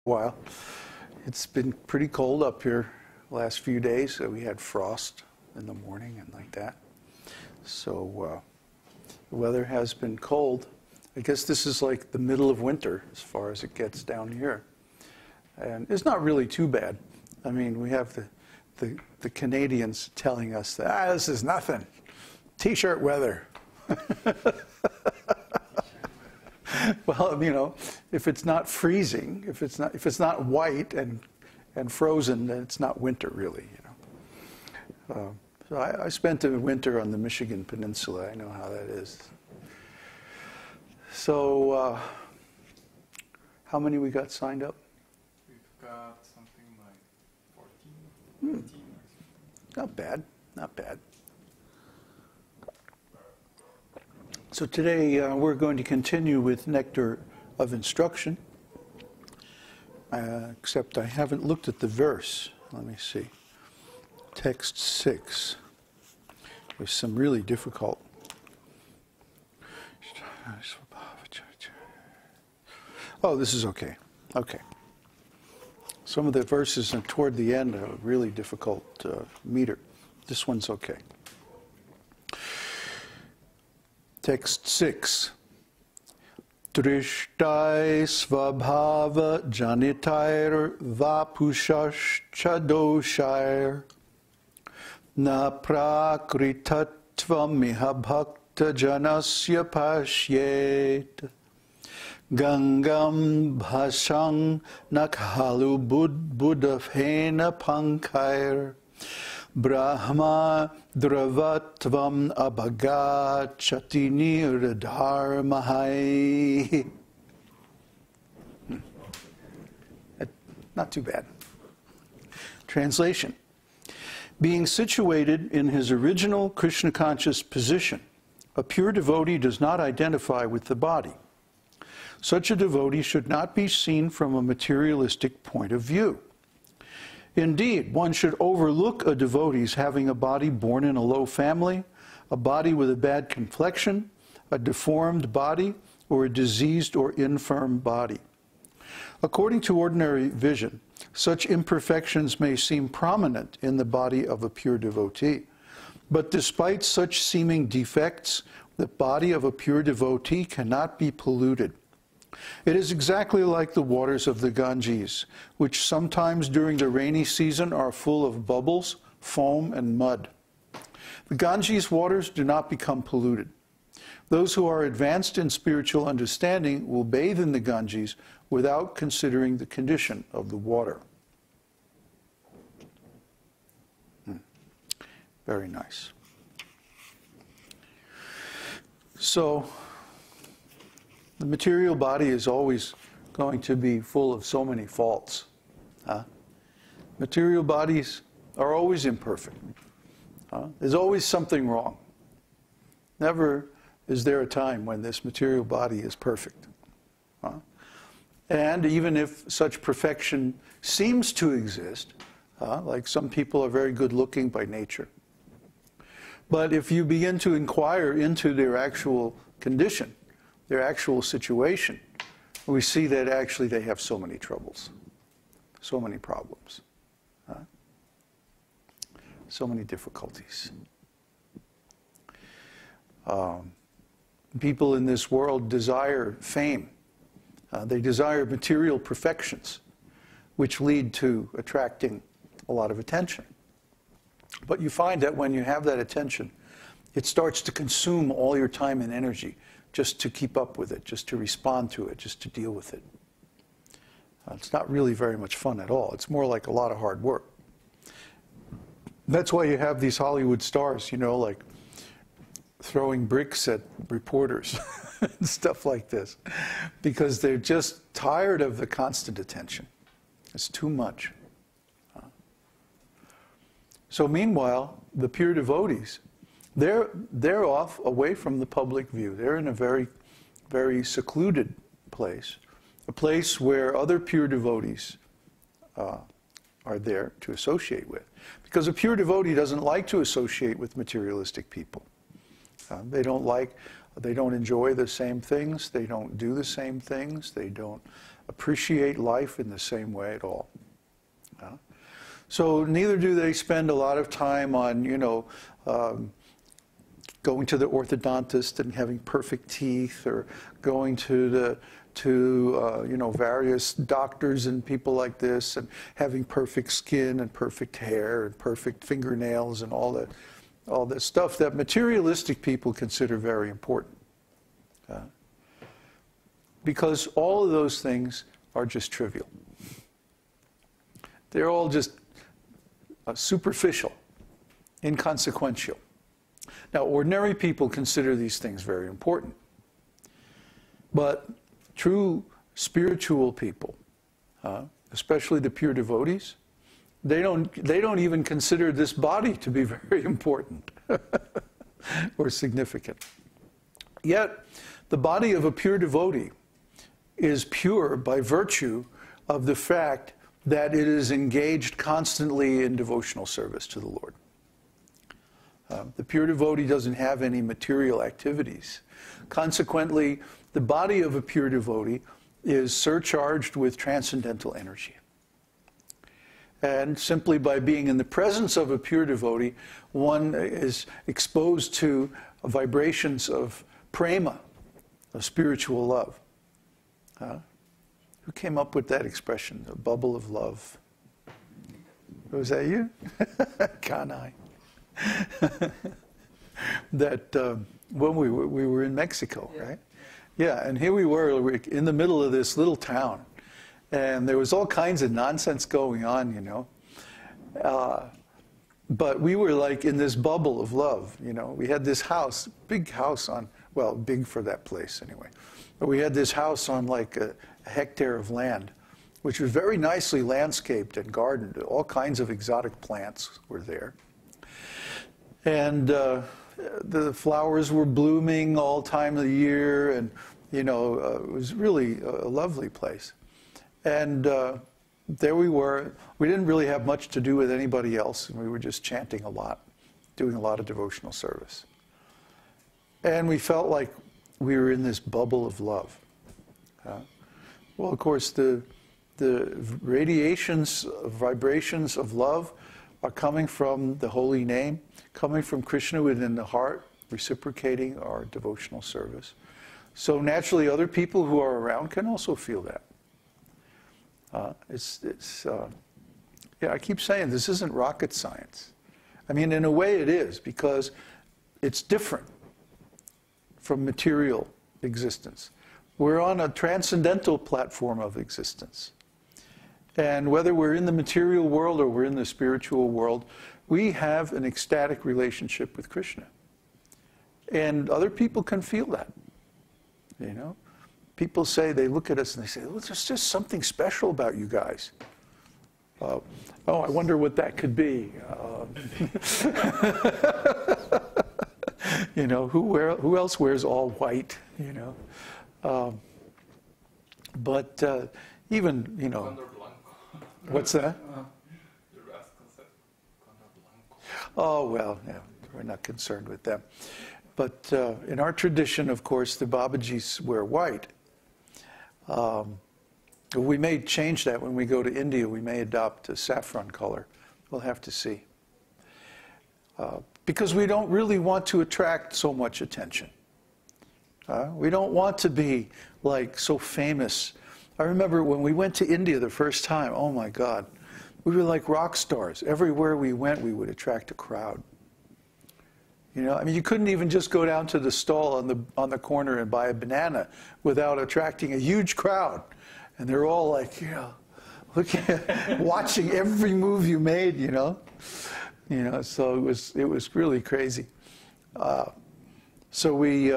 while. It's been pretty cold up here the last few days. We had frost in the morning and like that. So the weather has been cold. I guess this is like the middle of winter as far as it gets down here. And it's not really too bad. I mean, we have the Canadians telling us that, this is nothing. T-shirt weather. Well, you know, if it's not freezing, if it's not white and frozen, then it's not winter really, you know. So I spent the winter on the Michigan Peninsula. I know how that is. So how many we got signed up? We've got something like 14, 15 or something. Not bad, not bad. So today we're going to continue with Nectar of Instruction, except I haven't looked at the verse. Let me see. Text 6. There's some really difficult. Oh, this is okay. Okay. Some of the verses toward the end are really difficult meter. This one's okay. Text 6. Dṛṣṭaiḥ svabhāva-janitair vapuṣaś doṣair na prākṛtatvam bhakta janasya paśyet gaṅgāmbhasāṁ na khalu budbuda-phena-paṅkair brahma-dravatvam apagacchati nīra-dharmaiḥ. Not too bad. Translation. Being situated in his original Krishna conscious position, a pure devotee does not identify with the body. Such a devotee should not be seen from a materialistic point of view. Indeed, one should overlook a devotee's having a body born in a low family, a body with a bad complexion, a deformed body, or a diseased or infirm body. According to ordinary vision, such imperfections may seem prominent in the body of a pure devotee. But despite such seeming defects, the body of a pure devotee cannot be polluted. It is exactly like the waters of the Ganges, which sometimes during the rainy season are full of bubbles, foam, and mud. The Ganges waters do not become polluted. Those who are advanced in spiritual understanding will bathe in the Ganges without considering the condition of the water. Very nice. So, the material body is always going to be full of so many faults. Material bodies are always imperfect. There's always something wrong. Never is there a time when this material body is perfect. And even if such perfection seems to exist, like some people are very good looking by nature, but if you begin to inquire into their actual condition, their actual situation, we see that actually they have so many troubles, so many problems, so many difficulties. People in this world desire fame. They desire material perfections, which lead to attracting a lot of attention. But you find that when you have that attention, it starts to consume all your time and energy just to keep up with it, just to respond to it, just to deal with it. It's not really very much fun at all. It's more like a lot of hard work. That's why you have these Hollywood stars, you know, like throwing bricks at reporters and stuff like this, because they're just tired of the constant attention. It's too much. So meanwhile, the pure devotees, they're off away from the public view. They're in a very, very secluded place, a place where other pure devotees are there to associate with. Because a pure devotee doesn't like to associate with materialistic people. They don't enjoy the same things, they don't do the same things, they don't appreciate life in the same way at all. So neither do they spend a lot of time on, going to the orthodontist and having perfect teeth, or going to various doctors and people like this and having perfect skin and perfect hair and perfect fingernails and all that stuff that materialistic people consider very important. Because all of those things are just trivial. They're all just superficial, inconsequential. Now, ordinary people consider these things very important. But true spiritual people, especially the pure devotees, they don't even consider this body to be very important or significant. Yet, the body of a pure devotee is pure by virtue of the fact that it is engaged constantly in devotional service to the Lord. The pure devotee doesn't have any material activities. Consequently, the body of a pure devotee is surcharged with transcendental energy. And simply by being in the presence of a pure devotee, one is exposed to vibrations of prema, of spiritual love. Who came up with that expression, a bubble of love? Was that you? Can't I? That when we were in Mexico, right? Yeah, and here we were in the middle of this little town, and there was all kinds of nonsense going on, but we were like in this bubble of love, We had this house, big house on, well, big for that place anyway. But we had this house on like a hectare of land, which was very nicely landscaped and gardened. All kinds of exotic plants were there. And the flowers were blooming all time of the year, and it was really a lovely place. And there we were. We didn't really have much to do with anybody else, and we were just chanting a lot, doing a lot of devotional service. And we felt like we were in this bubble of love. Well, of course, the radiations, vibrations of love are coming from the holy name, coming from Kṛṣṇa within the heart, reciprocating our devotional service. So naturally, other people who are around can also feel that. I keep saying this isn't rocket science. I mean, in a way it is, because it's different from material existence. We're on a transcendental platform of existence. And whether we're in the material world or we're in the spiritual world, we have an ecstatic relationship with Kṛṣṇa. And other people can feel that, People say, they look at us and they say, well, there's just something special about you guys. Oh, I wonder what that could be. Who else wears all white, But even, what's that? Oh, well, yeah, we're not concerned with them. But in our tradition, of course, the Babajis wear white. We may change that when we go to India. We may adopt a saffron color. We'll have to see. Because we don't really want to attract so much attention. We don't want to be like so famous. I remember when we went to India the first time, oh my God, we were like rock stars. Everywhere we went, we would attract a crowd. You couldn't even just go down to the stall on the corner and buy a banana without attracting a huge crowd. And they're all like, looking watching every move you made, So it was really crazy. So we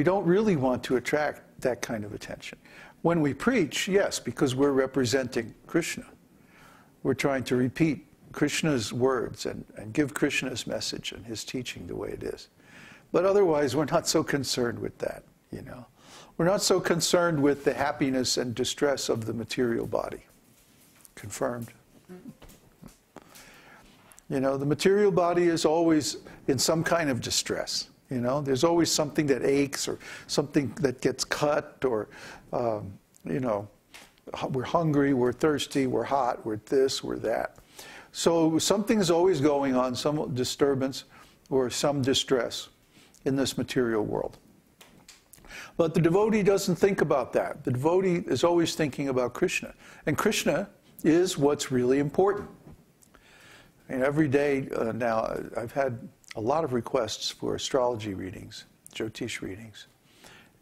don't really want to attract that kind of attention. When we preach, yes, because we're representing Kṛṣṇa. We're trying to repeat Kṛṣṇa's words and give Kṛṣṇa's message and his teaching the way it is. But otherwise, we're not so concerned with that, We're not so concerned with the happiness and distress of the material body. Confirmed. The material body is always in some kind of distress. There's always something that aches or something that gets cut or you know, we're hungry, we're thirsty, we're hot, we're this, we're that. So something's always going on, some disturbance or some distress in this material world. But the devotee doesn't think about that. The devotee is always thinking about Kṛṣṇa. And Kṛṣṇa is what's really important. And every day now, I've had a lot of requests for astrology readings, Jyotish readings.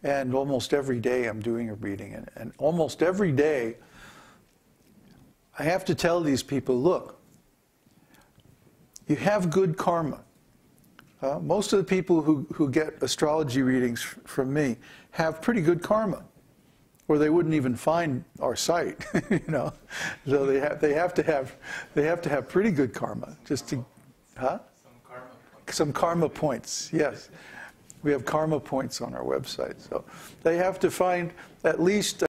And almost every day I'm doing a reading. And almost every day, I have to tell these people, look, you have good karma. Most of the people who get astrology readings from me have pretty good karma, or they wouldn't even find our site, you know. So they have to have pretty good karma just to, huh? Some karma points, yes. We have karma points on our website, so they have to find at least